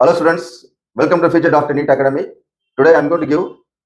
Hello students, welcome to Future Doctor NEET Academy. Today I am going to give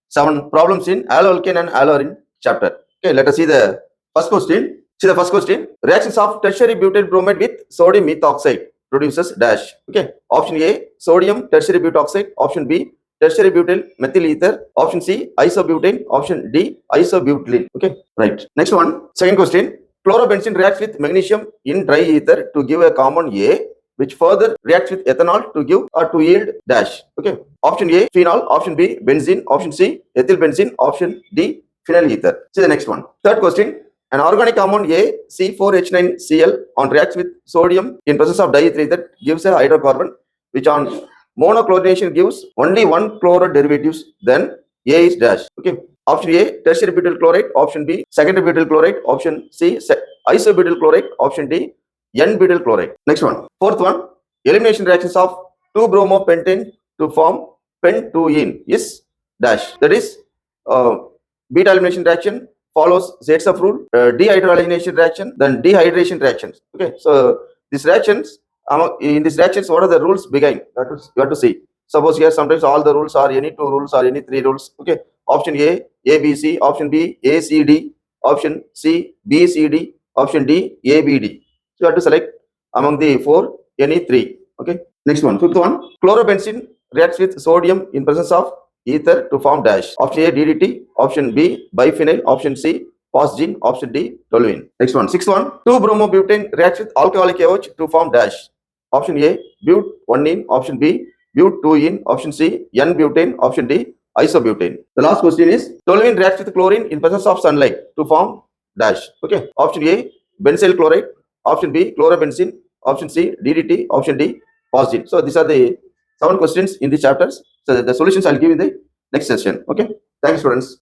7 problems in alkene and AREANE chapter. Okay, let us see the first question. See the first question. Reactions of tertiary butyl bromide with sodium methoxide produces dash. Okay, option A, sodium tertiary butoxide. Option B, tertiary butyl methyl ether. Option C, isobutane. Option D, isobutylene. Okay, right. Next one. Second question. Chlorobenzene reacts with magnesium in dry ether to give a common A, which further reacts with ethanol to give or to yield dash. Okay. Option A, phenol. Option B, benzene. Option C, ethyl benzene. Option D, phenyl ether. See the next one. Third question. An organic compound A, C4H9Cl on reacts with sodium in presence of diether ether gives a hydrocarbon, which on monochlorination gives only one chloro derivatives. Then A is dash. Okay. Option A, tertiary butyl chloride. Option B, secondary butyl chloride. Option C, isobutyl chloride. Option D, N-butyl chloride. Next one. Fourth one. Elimination reactions of 2-bromopentane to form pen-2-ene is dash. That is, beta elimination reaction follows Zaitsev rule, dehydrogenation reaction, then dehydration reactions. Okay. So these reactions, in these reactions, what are the rules behind? That is, you have to see. Suppose here sometimes all the rules are any 2 rules or any 3 rules. Okay. Option A, A, B, C. Option B, A, C, D. Option C, B, C, D. Option D, A, B, D. So you have to select among the 4 any 3. Okay. Next one. Fifth one. Chlorobenzene reacts with sodium in presence of ether to form dash. Option A, DDT. Option B, biphenyl. Option C, phosgene. Option D, toluene. Next one. Sixth one. 2-bromobutane reacts with alcoholic AOH to form dash. Option A, but-1-ene. Option B, but-2-ene. Option C, N-butane. Option D, isobutane. The last question is toluene reacts with chlorine in presence of sunlight to form dash. Okay. Option A, benzyl chloride. Option B, chlorobenzene. Option C, DDT. Option D, phosgene. So these are the 7 questions in the chapters. So the solutions I'll give in the next session. Okay. Thanks, students.